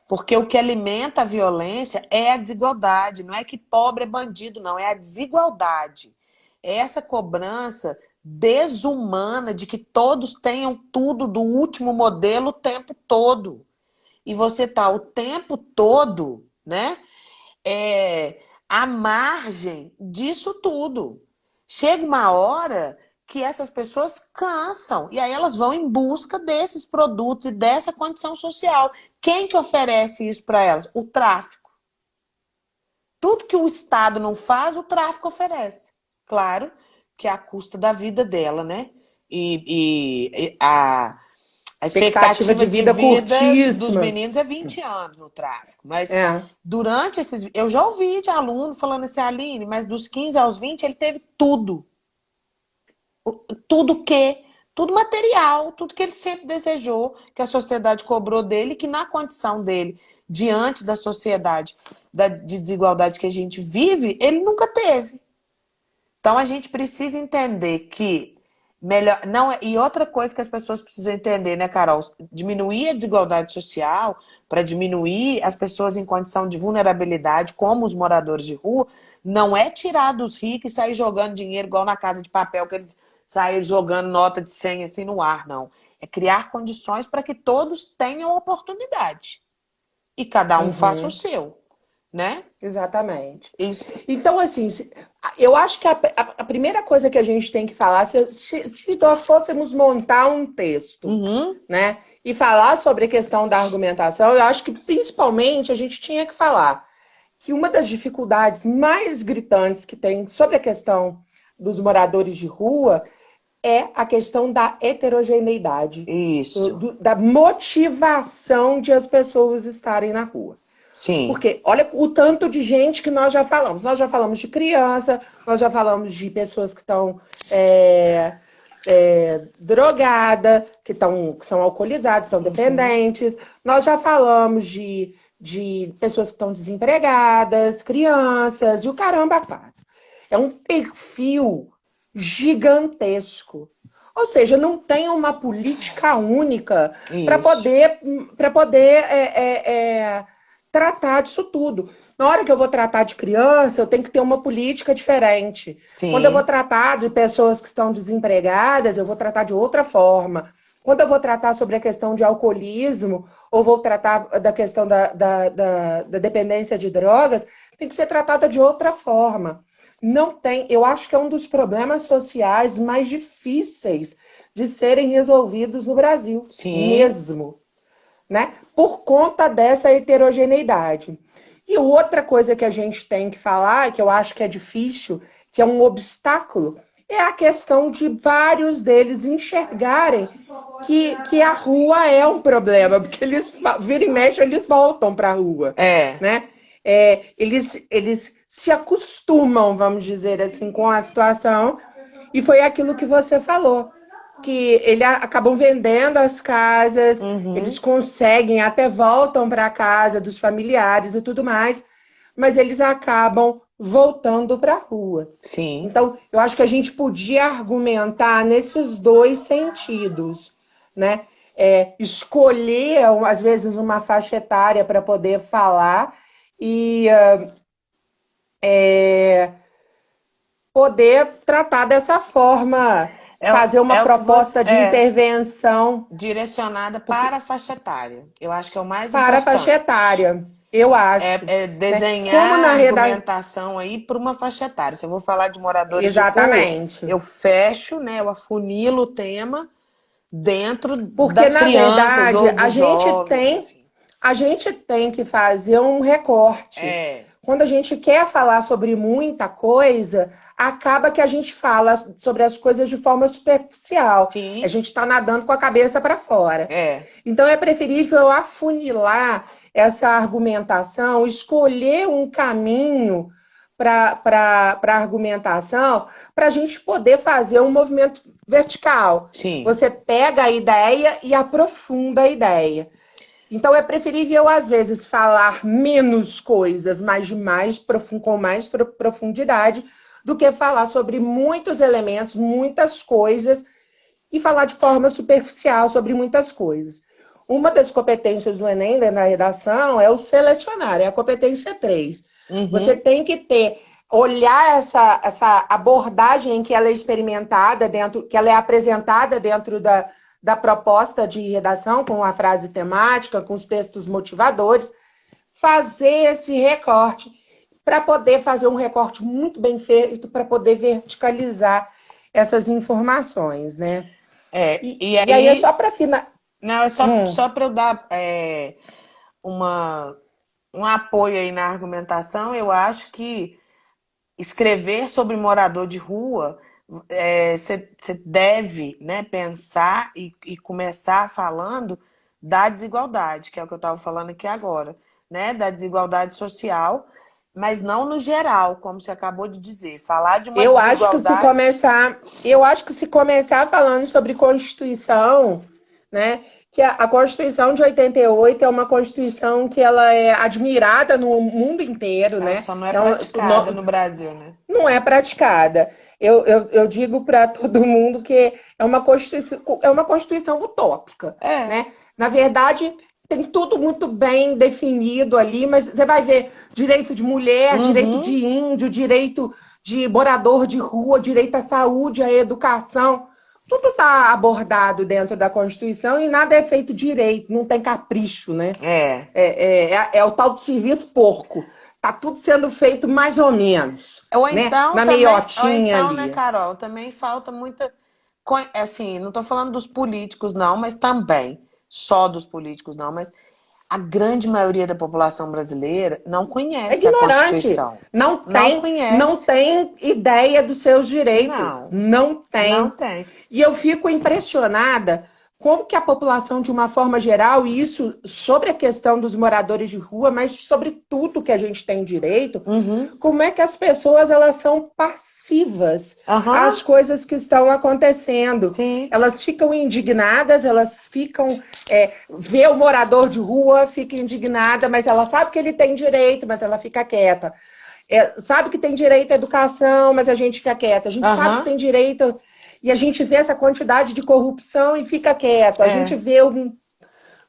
Porque o que alimenta a violência é a desigualdade. Não é que pobre é bandido, não, é a desigualdade. É essa cobrança desumana de que todos tenham tudo do último modelo o tempo todo. E você tá o tempo todo, né? À margem disso tudo. Chega uma hora que essas pessoas cansam e aí elas vão em busca desses produtos e dessa condição social. Quem que oferece isso para elas? O tráfico. Tudo que o Estado não faz, o tráfico oferece. Claro que é à custa da vida dela, né? A Expectativa expectativa de de vida vida dos curtíssima. meninos é 20 anos no tráfico. Mas É, durante esses. Eu já ouvi de aluno falando assim, Aline, mas dos 15 aos 20 ele teve tudo. Tudo que? Tudo material, tudo que ele sempre desejou, que a sociedade cobrou dele, que na condição dele, diante da sociedade, da desigualdade que a gente vive, ele nunca teve. Então a gente precisa entender que melhor não e outra coisa que as pessoas precisam entender, né, Carol, diminuir a desigualdade social para diminuir as pessoas em condição de vulnerabilidade, como os moradores de rua, não é tirar dos ricos e sair jogando dinheiro igual na Casa de Papel que eles saem jogando nota de 100 assim no ar, não. É criar condições para que todos tenham oportunidade e cada um faça o uhum, seu, né? exatamente. Isso. Então, assim, eu acho que a primeira coisa que a gente tem que falar, se nós fôssemos montar um texto, Uhum. né, e falar sobre a questão da argumentação, eu acho que principalmente a gente tinha que falar que uma das dificuldades mais gritantes que tem sobre a questão dos moradores de rua é a questão da heterogeneidade, Isso. da motivação de as pessoas estarem na rua. Sim. Porque olha o tanto de gente que nós já falamos. Nós já falamos de criança, nós já falamos de pessoas que estão drogada, que são alcoolizadas, são Uhum. dependentes. Nós já falamos de pessoas que estão desempregadas, crianças, e o caramba quatro. É um perfil gigantesco. Ou seja, não tem uma política única para Isso. poder, para poder tratar disso tudo. Na hora que eu vou tratar de criança, eu tenho que ter uma política diferente. Quando eu vou Sim. tratar de pessoas que estão desempregadas, eu vou tratar de outra forma. Quando eu vou tratar sobre a questão de alcoolismo, ou vou tratar da questão da dependência de drogas, tem que ser tratada de outra forma. Não tem, eu acho que é um dos problemas sociais mais difíceis de serem resolvidos no Brasil, Sim. mesmo, né? Por conta dessa heterogeneidade. E outra coisa que a gente tem que falar, que eu acho que é difícil, que é um obstáculo, é a questão de vários deles enxergarem que a rua é um problema, porque eles, vira e mexe, eles voltam para a rua, É. né? Eles se acostumam, vamos dizer assim, com a situação, e foi aquilo que você falou, que eles acabam vendendo as casas, eles Uhum. conseguem, até voltam para a casa dos familiares e tudo mais, mas eles acabam voltando para a rua. Sim. Então, eu acho que a gente podia argumentar nesses dois sentidos, né? Escolher, às vezes, uma faixa etária para poder falar e poder tratar dessa forma, fazer uma É o que você proposta de intervenção direcionada porque, para a faixa etária. Eu acho que é o mais para a faixa importante. etária, eu acho. É Né? Como desenhar a na redação. argumentação aí para uma faixa etária. Se eu vou falar de moradores de rua, Exatamente. eu fecho, né? Eu afunilo o tema dentro Porque, das na crianças verdade, ou dos jovens, enfim. a gente tem que fazer um recorte. É, Quando a gente quer falar sobre muita coisa, acaba que a gente fala sobre as coisas de forma superficial. A sim, gente está nadando com a cabeça para fora. é, Então, é preferível afunilar essa argumentação, escolher um caminho para argumentação, para a gente poder fazer um movimento vertical. Sim. Você pega a ideia e aprofunda a ideia. Então é preferível, às vezes, falar menos coisas, mas com mais profundidade, do que falar sobre muitos elementos, muitas coisas, e falar de forma superficial sobre muitas coisas. Uma das competências do Enem, na redação, é o selecionar, é a competência 3. Você Uhum. tem que olhar essa abordagem que ela é experimentada dentro, que ela é apresentada dentro da proposta de redação, com a frase temática, com os textos motivadores, fazer esse recorte, para poder fazer um recorte muito bem feito, para poder verticalizar essas informações, né? E E aí é só aí, para finalizar. não, é só para eu dar uma, um apoio aí na argumentação, eu acho que escrever sobre morador de rua, você deve, né, pensar e começar falando da desigualdade, que é o que eu estava falando aqui agora, né, da desigualdade social, mas não no geral, como você acabou de dizer. Falar de uma desigualdade. Eu acho que se começar falando sobre Constituição, né, que a Constituição de 88 é uma Constituição que ela é admirada no mundo inteiro, Ela né? só não é praticada no Brasil, né? Não é praticada. Eu digo para todo mundo que é uma Constituição utópica, É. né? Na verdade, tem tudo muito bem definido ali, mas você vai ver direito de mulher, direito Uhum. de índio, direito de morador de rua, direito à saúde, à educação. Tudo está abordado dentro da Constituição e nada é feito direito, não tem capricho, né? É. É o tal do serviço porco. Tá tudo sendo feito mais ou menos, Ou né? então Na também, ou meiotinha então, né, ali. Carol, também falta muita, assim, não estou falando dos políticos não, mas também, só dos políticos não, mas a grande maioria da população brasileira não É conhece a ignorante. Constituição. Não Não conhece. tem ideia dos seus direitos. Não, Não não tem. tem. E eu fico impressionada como que a população, de uma forma geral, e isso sobre a questão dos moradores de rua, mas sobre tudo que a gente tem direito, Uhum. como é que as pessoas elas são passivas às Aham. coisas que estão acontecendo. Sim. Elas ficam indignadas, elas ficam vê o morador de rua, fica indignada, mas ela sabe que ele tem direito, mas ela fica quieta. Sabe que tem direito à educação, mas a gente fica quieta. A gente sabe que Aham. tem direito e a gente vê essa quantidade de corrupção e fica quieto. A gente É. vê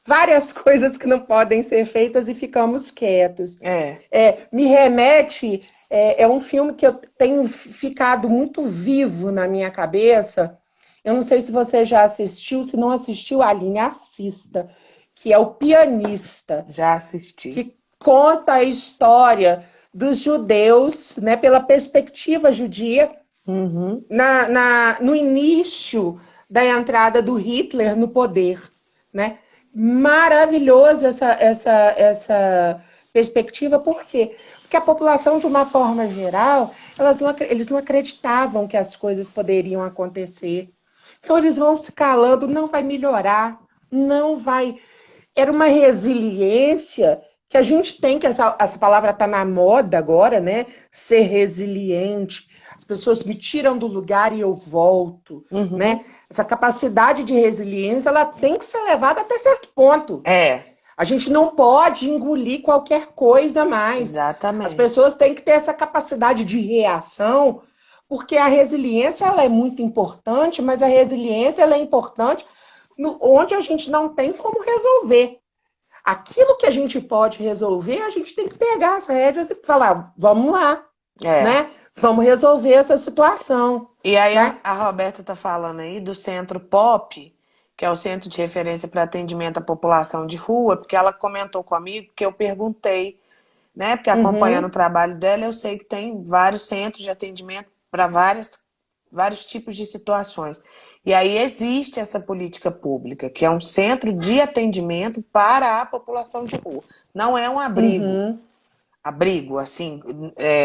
várias coisas que não podem ser feitas e ficamos quietos. É. Me remete, é um filme que eu tenho ficado muito vivo na minha cabeça. Eu não sei se você já assistiu, se não assistiu, Aline, assista, que é O Pianista, Já assisti. que conta a história dos judeus, né, pela perspectiva judia, Uhum. no início da entrada do Hitler no poder, né? Maravilhoso essa perspectiva, por quê? Porque a população, de uma forma geral, eles não acreditavam que as coisas poderiam acontecer. Então, eles vão se calando, não vai melhorar, não vai. Era uma resiliência que a gente tem, que essa palavra está na moda agora, né? Ser resiliente. As pessoas me tiram do lugar e eu volto, né? Uhum. Essa capacidade de resiliência, ela tem que ser levada até certo ponto. É. A gente não pode engolir qualquer coisa mais. As Exatamente. pessoas têm que ter essa capacidade de reação, porque a resiliência ela é muito importante, mas a resiliência ela é importante onde a gente não tem como resolver. Aquilo que a gente pode resolver, a gente tem que pegar as rédeas e falar, vamos lá, É. né? Vamos resolver essa situação, E aí né? a Roberta está falando aí do Centro POP, que é o Centro de Referência para Atendimento à População de Rua, porque ela comentou comigo que eu perguntei, né? Porque acompanhando o Uhum, trabalho dela, eu sei que tem vários centros de atendimento para vários tipos de situações. E aí existe essa política pública, que é um centro de atendimento para a população de rua. Não é um uhum. abrigo, assim,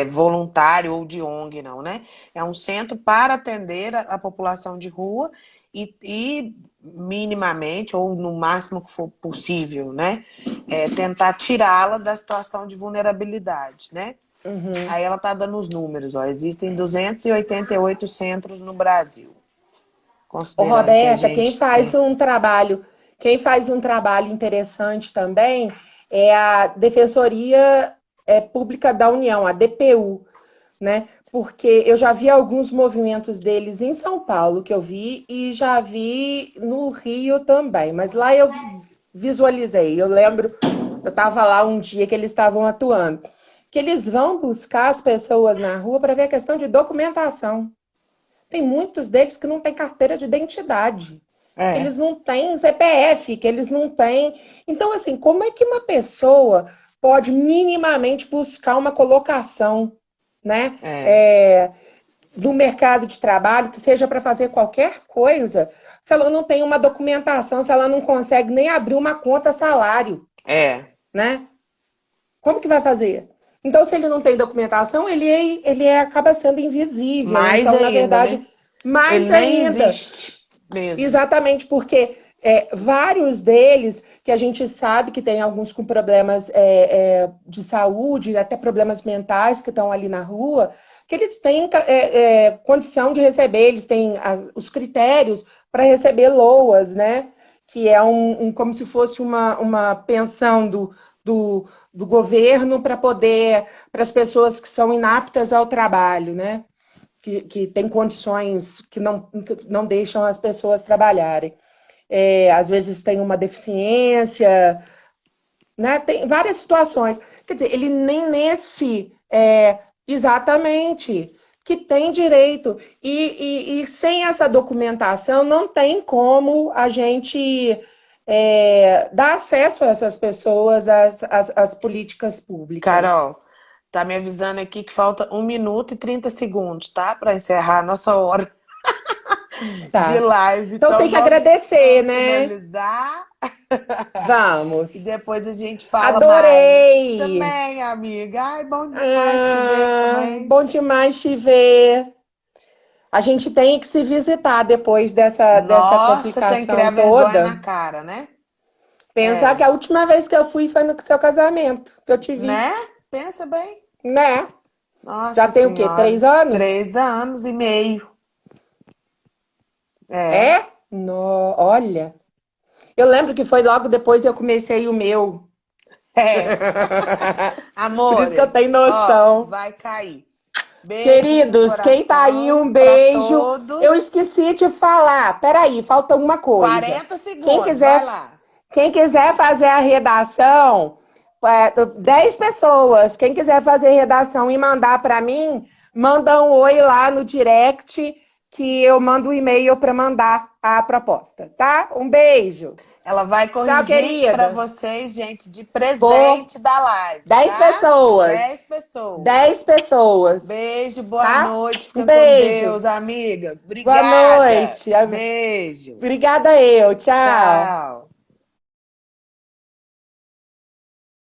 voluntário ou de ONG, não, né? É um centro para atender a população de rua e minimamente, ou no máximo que for possível, né? Tentar tirá-la da situação de vulnerabilidade, né? Uhum. Aí ela está dando os números, ó. Existem 288 centros no Brasil, Ô, considerando que a Roberta, quem gente faz tem. um trabalho, quem faz um trabalho interessante também é a Defensoria Pública da União, a DPU, né? Porque eu já vi alguns movimentos deles em São Paulo, que eu vi, e já vi no Rio também, mas lá eu visualizei. Eu lembro, eu estava lá um dia que eles estavam atuando, que eles vão buscar as pessoas na rua para ver a questão de documentação. Tem muitos deles que não têm carteira de identidade, que É, eles não têm CPF, que eles não têm. Então, assim, como é que uma pessoa pode minimamente buscar uma colocação, né? é, Do mercado de trabalho, que seja para fazer qualquer coisa, se ela não tem uma documentação, se ela não consegue nem abrir uma conta salário, é. né? Como que vai fazer? Então, se ele não tem documentação, acaba sendo invisível. Mais Então, na ainda, verdade, né? Ele mais nem ainda. existe mesmo. Exatamente, porque vários deles, que a gente sabe que tem alguns com problemas de saúde, até problemas mentais que estão ali na rua, que eles têm condição de receber, eles têm os critérios para receber LOAS, né? Que é como se fosse uma pensão do governo para as pessoas que são inaptas ao trabalho, né? Que tem condições que não deixam as pessoas trabalharem. Às vezes tem uma deficiência, né? Tem várias situações. Quer dizer, ele nem nesse exatamente que tem direito. E sem essa documentação não tem como a gente dar acesso a essas pessoas às políticas públicas. Carol, tá me avisando aqui que falta 1 minuto e 30 segundos, tá? Para encerrar a nossa hora de Tá. live. Então tem Então que vamos, agradecer, vamos né? finalizar e Vamos. depois a gente fala mais. Adorei! Também, amiga. Ai, bom demais te ver também. Bom demais te ver. A gente tem que se visitar depois dessa Nossa, tem que complicação criar vergonha toda. na cara, né? Pensar que É, a última vez que eu fui foi no seu casamento, que eu te vi, né? Pensa bem. né? Já Nossa tem o quê? Senhora, 3 anos? 3 anos e meio. É. É? No, olha. Eu lembro que foi logo depois que eu comecei o meu. É. Por isso que eu Amores, tenho ó, noção. vai cair. Beijo no Queridos, quem tá aí, coração um para beijo. Eu todos. esqueci de falar. Peraí, falta uma coisa. 40 Quem segundos, vai quiser, lá. quem quiser fazer a redação, 10 pessoas. Quem quiser fazer redação e mandar para mim, manda um oi lá no direct que eu mando um e-mail para mandar a proposta, tá? Um beijo. Ela vai Tchau, corrigir para querida. vocês, gente, de Vou. presente da live, 10 tá? pessoas. 10 pessoas. 10 pessoas, Beijo, boa tá? noite. Um Fica com beijo. Deus, amiga. Boa Obrigada. noite. Beijo. Obrigada eu. Tchau. Tchau.